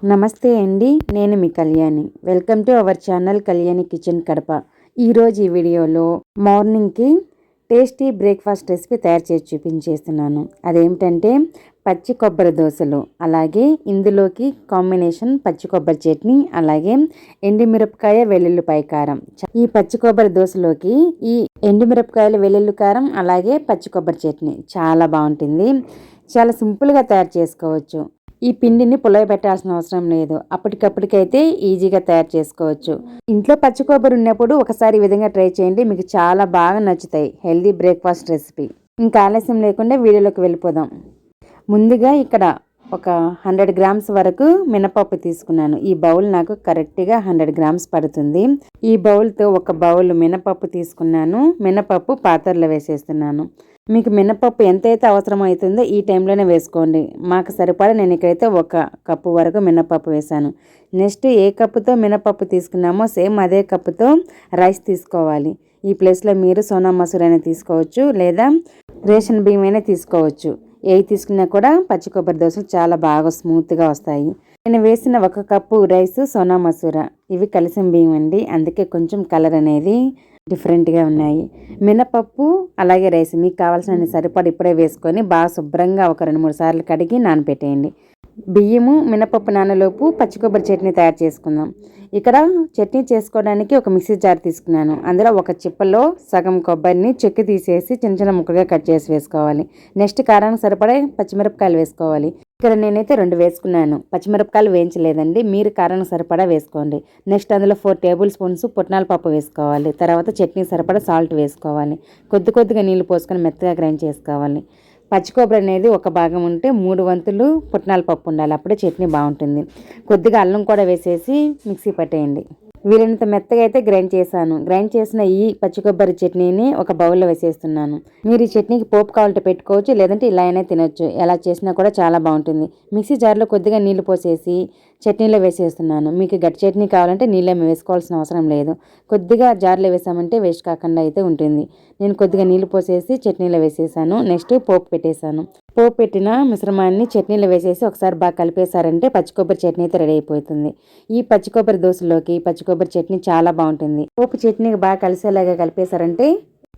నమస్తే అండి, నేను మీ Kalyani. Welcome to our channel Kalyani kitchen Kadapa. ఈరోజు ఈ వీడియోలో మార్నింగ్కి టేస్టీ బ్రేక్ఫాస్ట్ రెసిపీ తయారు చేసి చూపించేస్తున్నాను. అదేమిటంటే పచ్చి కొబ్బరి దోశలు, అలాగే ఇందులోకి కాంబినేషన్ పచ్చి కొబ్బరి చట్నీ, అలాగే ఎండుమిరపకాయ వెల్లుల్లిపాయ కారం. ఈ పచ్చి కొబ్బరి దోశలోకి ఈ ఎండుమిరపకాయల వెల్లుల్లి కారం అలాగే పచ్చి కొబ్బరి చట్నీ చాలా బాగుంటుంది. చాలా సింపుల్గా తయారు చేసుకోవచ్చు. ఈ పిండిని పుల్లబెట్టాల్సిన అవసరం లేదు. అప్పటికప్పటికైతే ఈజీగా తయారు చేసుకోవచ్చు. ఇంట్లో పచ్చి కొబ్బరి ఉన్నప్పుడు ఒకసారి ఈ విధంగా ట్రై చేయండి, మీకు చాలా బాగా నచ్చుతాయి. Healthy breakfast recipe. ఇంకా ఆలస్యం లేకుండా వీడియోలోకి వెళ్ళిపోదాం. ముందుగా ఇక్కడ ఒక 100 గ్రామ్స్ వరకు మినపప్పు తీసుకున్నాను. ఈ బౌల్ నాకు కరెక్ట్గా 100 గ్రామ్స్ పడుతుంది. ఈ బౌల్తో ఒక బౌల్ మినపప్పు తీసుకున్నాను. మినపప్పు పాత్రలో వేసేస్తున్నాను. మీకు మినపప్పు ఎంతైతే అవసరం అవుతుందో ఈ టైంలోనే వేసుకోండి. మాకు సరిపడా నేను ఇక్కడైతే 1 కప్పు వరకు మినపప్పు వేసాను. నెక్స్ట్ ఏ కప్పుతో మినపప్పు తీసుకున్నామో సేమ్ అదే కప్పుతో రైస్ తీసుకోవాలి. ఈ ప్లేస్లో మీరు సోనా మసూర్ అయినా తీసుకోవచ్చు, లేదా రేషన్ బియ్యం అయినా తీసుకోవచ్చు. ఏవి తీసుకున్నా కూడా పచ్చి కొబ్బరి దోశలు చాలా బాగా స్మూత్గా వస్తాయి. నేను వేసిన 1 కప్పు రైస్ సోనా మసూర, ఇవి కలిసిన బియ్యం అండి, అందుకే కొంచెం కలర్ అనేది డిఫరెంట్గా ఉన్నాయి. మినపప్పు అలాగే రైస్ మీకు కావాల్సిన సరిపడా ఇప్పుడే వేసుకొని బాగా శుభ్రంగా ఒక 2-3 సార్లు కడిగి నానబెట్టేయండి. బియ్యము మినపప్పు నానలోపు పచ్చి కొబ్బరి చట్నీ తయారు చేసుకుందాం. ఇక్కడ చట్నీ చేసుకోవడానికి ఒక మిక్సీ జార్ తీసుకున్నాను. అందులో ఒక చిప్పలో సగం కొబ్బరిని చెక్కు తీసేసి చిన్న చిన్న ముక్కలుగా కట్ చేసి వేసుకోవాలి. నెక్స్ట్ కారానికి సరిపడే పచ్చిమిరపకాయలు వేసుకోవాలి. ఇక్కడ నేనైతే 2 వేసుకున్నాను. పచ్చిమిరపకాయలు వేయించలేదండి, మీరు కారానికి సరిపడా వేసుకోండి. నెక్స్ట్ అందులో 4 టేబుల్ స్పూన్స్ పుట్నాల పప్పు వేసుకోవాలి. తర్వాత చట్నీ సరిపడా సాల్ట్ వేసుకోవాలి. కొద్దిగా నీళ్లు పోసుకొని మెత్తగా గ్రైండ్ చేసుకోవాలి. పచ్చి కొబ్బరి అనేది ఒక భాగం ఉంటే 3 వంతులు పుట్నాల పప్పు ఉండాలి, అప్పుడే చట్నీ బాగుంటుంది. కొద్దిగా అల్లం కూడా వేసేసి మిక్సీ పట్టేయండి. వీలైనంత మెత్తగా అయితే గ్రైండ్ చేశాను. గ్రైండ్ చేసిన ఈ పచ్చి కొబ్బరి చట్నీని ఒక బౌల్లో వేసేస్తున్నాను. మీరు ఈ చట్నీకి పోపు కావాలంటే పెట్టుకోవచ్చు, లేదంటే ఇలా అయినా తినొచ్చు. ఎలా చేసినా కూడా చాలా బాగుంటుంది. మిక్సీ జార్లో కొద్దిగా నీళ్లు పోసేసి చట్నీలో వేసేస్తున్నాను. మీకు గట్టి చట్నీ కావాలంటే నీళ్ళేమి వేసుకోవాల్సిన అవసరం లేదు. కొద్దిగా జార్లో వేసామంటే వేస్ట్ కాకుండా అయితే ఉంటుంది. నేను కొద్దిగా నీళ్లు పోసేసి చట్నీలో వేసేసాను. నెక్స్ట్ పోపు పెట్టేశాను. పోపు పెట్టిన మిశ్రమాన్ని చట్నీలో వేసేసి ఒకసారి బాగా కలిపేశారంటే పచ్చి కొబ్బరి చట్నీ అయితే రెడీ అయిపోతుంది. ఈ పచ్చి కొబ్బరి దోశలోకి పచ్చి కొబ్బరి చట్నీ చాలా బాగుంటుంది. పోపు చట్నీకి బాగా కలిసేలాగా కలిపేశారంటే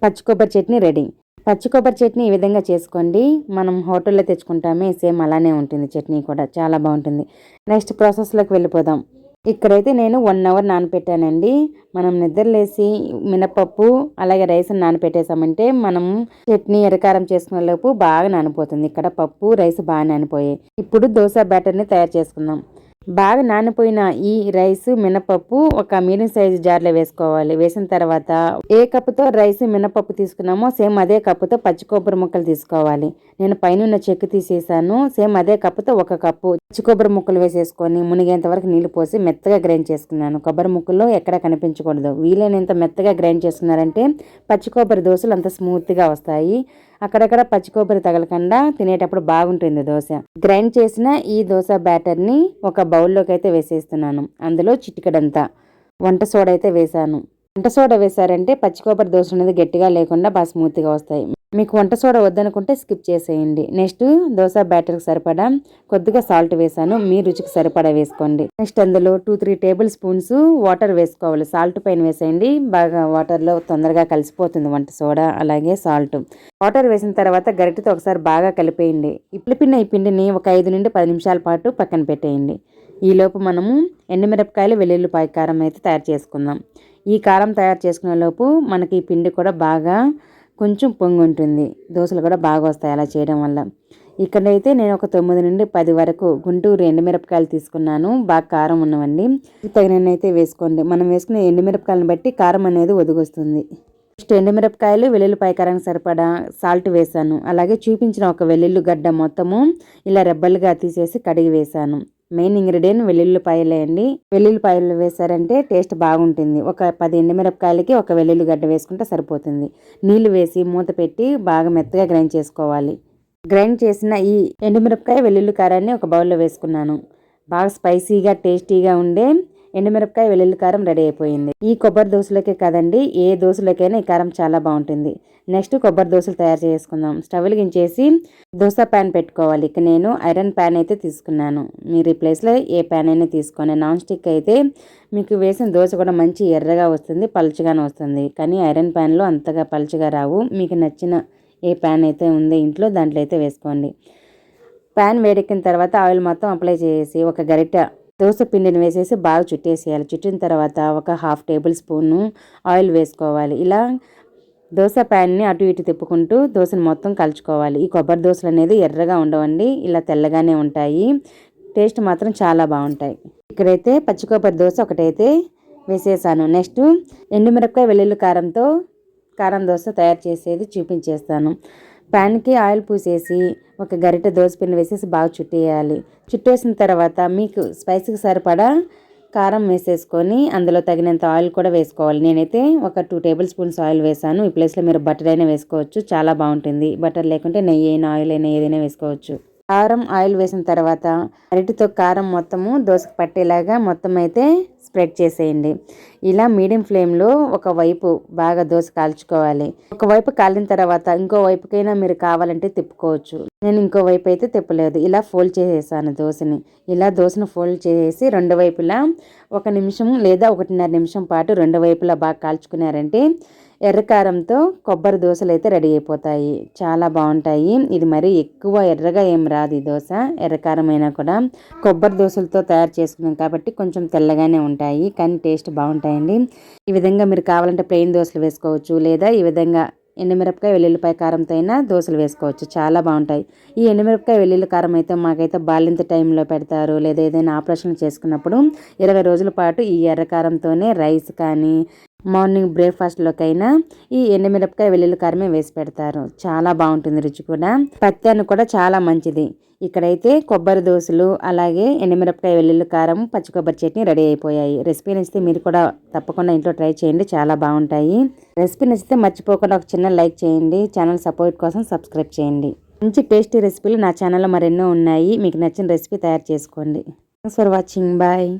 పచ్చి కొబ్బరి చట్నీ రెడీ. పచ్చి కొబ్బరి చట్నీ ఈ విధంగా చేసుకోండి. మనం హోటల్లో తెచ్చుకుంటామే సేమ్ అలానే ఉంటుంది. చట్నీ కూడా చాలా బాగుంటుంది. నెక్స్ట్ ప్రాసెస్లోకి వెళ్ళిపోదాం. ఇక్కడైతే నేను 1 అవర్ నానపెట్టానండి. మనం నిద్రలేసి మినపప్పు అలాగే రైస్ నానపెట్టేసామంటే మనం చట్నీ ఎరకారం చేసుకునే లోపు బాగా నానిపోతుంది. ఇక్కడ పప్పు రైస్ బాగా నానిపోయాయి. ఇప్పుడు దోశ బ్యాటర్ని తయారు చేసుకుందాం. బాగా నానిపోయిన ఈ రైస్ మినపప్పు ఒక మీడియం సైజు జార్లో వేసుకోవాలి. వేసిన తర్వాత ఏ కప్పుతో రైస్ మినపప్పు తీసుకున్నామో సేమ్ అదే కప్పుతో పచ్చి కొబ్బరి ముక్కలు తీసుకోవాలి. నేను పైన చెక్కు తీసేసాను. సేమ్ అదే కప్పుతో 1 కప్పు పచ్చి కొబ్బరి ముక్కలు వేసేసుకొని మునిగేంత వరకు నీళ్లు పోసి మెత్తగా గ్రైండ్ చేసుకున్నాను. కొబ్బరి ముక్కలు ఎక్కడ కనిపించకూడదు. వీలైనంత మెత్తగా గ్రైండ్ చేసుకున్నారంటే పచ్చి కొబ్బరి దోశలు అంత స్మూత్గా వస్తాయి. అక్కడక్కడ పచ్చి కొబ్బరి తగలకుండా తినేటప్పుడు బాగుంటుంది దోశ. గ్రైండ్ చేసిన ఈ దోశ బ్యాటర్ని ఒక బౌల్లోకి అయితే వేసేస్తున్నాను. అందులో చిటికెడంతా వంట సోడా అయితే వేసాను. వంట సోడా వేసారంటే పచ్చి కొబ్బరి దోశ అనేది గట్టిగా లేకుండా బాగా స్మూత్గా వస్తాయి. మీకు వంట సోడా వద్దనుకుంటే స్కిప్ చేసేయండి. నెక్స్ట్ దోశ బ్యాటర్కి సరిపడా కొద్దిగా సాల్ట్ వేసాను. మీ రుచికి సరిపడా వేసుకోండి. నెక్స్ట్ అందులో 2-3 టేబుల్ స్పూన్స్ వాటర్ వేసుకోవాలి. సాల్ట్ పైన వేసేయండి, బాగా వాటర్లో తొందరగా కలిసిపోతుంది వంట సోడా అలాగే సాల్ట్. వాటర్ వేసిన తర్వాత గరిటెతో ఒకసారి బాగా కలిపేయండి. ఈ పిండిని ఒక 5 నుండి 10 నిమిషాల పాటు పక్కన పెట్టేయండి. ఈలోపు మనము ఎండుమిరపకాయలు వెల్లుల్లిపాయ కారం అయితే తయారు చేసుకుందాం. ఈ కారం తయారు చేసుకునే లోపు మనకి ఈ పిండి కూడా బాగా కొంచెం పొంగి ఉంటుంది. దోశలు కూడా బాగా వస్తాయి అలా చేయడం వల్ల. ఇక్కడైతే నేను ఒక 9 నుండి 10 వరకు గుంటూరు ఎండుమిరపకాయలు తీసుకున్నాను. బాగా కారం ఉన్నవండి. తగినైతే వేసుకోండి. మనం వేసుకునే ఎండుమిరపకాయలను బట్టి కారం అనేది ఒదిగొస్తుంది. నెక్స్ట్ ఎండుమిరపకాయలు వెల్లుల్లిపాయ కారానికి సరిపడా సాల్ట్ వేసాను. అలాగే చూపించిన ఒక వెల్లుల్లి గడ్డ మొత్తము ఇలా రెబ్బలుగా తీసేసి కడిగి వేసాను. మెయిన్ ఇంగ్రీడియంట్ వెల్లుల్లిపాయలే అండి. వెల్లుల్లిపాయలు వేసారంటే టేస్ట్ బాగుంటుంది. ఒక 10 ఎండుమిరపకాయలకి ఒక వెల్లుల్లి గడ్డ వేసుకుంటే సరిపోతుంది. నీళ్లు వేసి మూత పెట్టి బాగా మెత్తగా గ్రైండ్ చేసుకోవాలి. గ్రైండ్ చేసిన ఈ ఎండుమిరపకాయ వెల్లుల్లి కారాన్ని ఒక బౌల్లో వేసుకున్నాను. బాగా స్పైసీగా టేస్టీగా ఉండే ఎండుమిరపకాయ వెల్లుల్లి కారం రెడీ అయిపోయింది. ఈ కొబ్బరి దోశలకే కదండి, ఏ దోశలకైనా ఈ కారం చాలా బాగుంటుంది. నెక్స్ట్ కొబ్బరి దోశలు తయారు చేసుకుందాం. స్టవ్ వెలిగించేసి దోశ ప్యాన్ పెట్టుకోవాలి. ఇక నేను ఐరన్ ప్యాన్ అయితే తీసుకున్నాను. మీరు ఈ ప్లేస్లో ఏ ప్యాన్ అయినా తీసుకోండి. నాన్ స్టిక్ అయితే మీకు వేసిన దోశ కూడా మంచి ఎర్రగా వస్తుంది, పలుచగానే వస్తుంది. కానీ ఐరన్ ప్యాన్లో అంతగా పలుచగా రావు. మీకు నచ్చిన ఏ ప్యాన్ అయితే ఉందో ఇంట్లో దాంట్లో అయితే వేసుకోండి. ప్యాన్ వేడెక్కిన తర్వాత ఆయిల్ మొత్తం అప్లై చేసి ఒక గరిట దోశ పిండిని వేసేసి బాగా చుట్టేసేయాలి. చుట్టిన తర్వాత ఒక 1/2 టేబుల్ స్పూన్ ఆయిల్ వేసుకోవాలి. ఇలా దోశ ప్యాన్ని అటు ఇటు తిప్పుకుంటూ దోశను మొత్తం కలుచుకోవాలి. ఈ కొబ్బరి దోశలు అనేది ఎర్రగా ఉండవండి, ఇలా తెల్లగానే ఉంటాయి. టేస్ట్ మాత్రం చాలా బాగుంటాయి. ఇక్కడైతే పచ్చి కొబ్బరి దోశ ఒకటైతే వేసేసాను. నెక్స్ట్ ఎండుమిరపకాయ వెల్లుల్లి కారంతో కారం దోశ తయారు చేసేది చూపించేస్తాను. ప్యాన్కి ఆయిల్ పూసేసి ఒక గరిటె దోసపిండి వేసేసి బాగా చుట్టేయాలి. చుట్టేసిన తర్వాత మీకు స్పైసీకి సరిపడా కారం వేసేసుకొని అందులో తగినంత ఆయిల్ కూడా వేసుకోవాలి. నేనైతే ఒక 2 టేబుల్ స్పూన్స్ ఆయిల్ వేసాను. ఈ ప్లేస్లో మీరు బటర్ అయినా వేసుకోవచ్చు, చాలా బాగుంటుంది. బటర్ లేకుంటే నెయ్యి అయినా ఆయిల్ అయినా ఏదైనా వేసుకోవచ్చు. కారం ఆయిల్ వేసిన తర్వాత అరటితో కారం మొత్తము దోశకు పట్టేలాగా మొత్తం అయితే స్ప్రెడ్ చేసేయండి. ఇలా మీడియం ఫ్లేమ్లో ఒకవైపు బాగా దోశ కాల్చుకోవాలి. ఒకవైపు కాలిన తర్వాత ఇంకో వైపుకైనా మీరు కావాలంటే తిప్పుకోవచ్చు. నేను ఇంకో వైపు అయితే తిప్పలేదు, ఇలా ఫోల్డ్ చేసేసాను దోశని. ఇలా దోశను ఫోల్డ్ చేసేసి రెండు వైపులా 1 నిమిషం లేదా 1.5 నిమిషం పాటు రెండు వైపులా బాగా కాల్చుకున్నారంటే ఎర్రకారంతో కొబ్బరి దోశలు అయితే రెడీ అయిపోతాయి. చాలా బాగుంటాయి. ఇది మరీ ఎక్కువ ఎర్రగా ఏం రాదు ఈ దోశ. ఎర్రకారం అయినా కూడా కొబ్బరి దోశలతో తయారు చేసుకున్నాం కాబట్టి కొంచెం తెల్లగానే ఉంటాయి, కానీ టేస్ట్ బాగుంటాయండి. ఈ విధంగా మీరు కావాలంటే ప్లెయిన్ దోశలు వేసుకోవచ్చు, లేదా ఈ విధంగా ఎండుమిరపకాయ వెల్లుల్లిపాయ కారంతో అయినా దోశలు వేసుకోవచ్చు, చాలా బాగుంటాయి. ఈ ఎండుమిరపకాయ వెల్లుల్లి కారం అయితే మాకైతే బాలింత టైంలో పెడతారు, లేదా ఏదైనా ఆపరేషన్ చేసుకున్నప్పుడు 20 రోజుల పాటు ఈ ఎర్రకారంతోనే రైస్ కానీ మార్నింగ్ బ్రేక్ఫాస్ట్లోకైనా ఈ ఎండుమిరపకాయ వెల్లుల్లి కారమే వేసి పెడతారు. చాలా బాగుంటుంది, రుచి కూడా పత్యాన్ని కూడా చాలా మంచిది. ఇక్కడైతే కొబ్బరి దోశలు అలాగే ఎండుమిరపకాయ వెల్లుల్లి కారం పచ్చి కొబ్బరి చట్నీ రెడీ అయిపోయాయి. రెసిపీ నచ్చితే మీరు కూడా తప్పకుండా ఇంట్లో ట్రై చేయండి, చాలా బాగుంటాయి. రెసిపీ నచ్చితే మర్చిపోకుండా ఒక చిన్న లైక్ చేయండి. ఛానల్ సపోర్ట్ కోసం సబ్స్క్రైబ్ చేయండి. మంచి టేస్టీ రెసిపీలు నా ఛానల్లో మరెన్నో ఉన్నాయి. మీకు నచ్చిన రెసిపీ తయారు చేసుకోండి. Thanks for watching. బాయ్.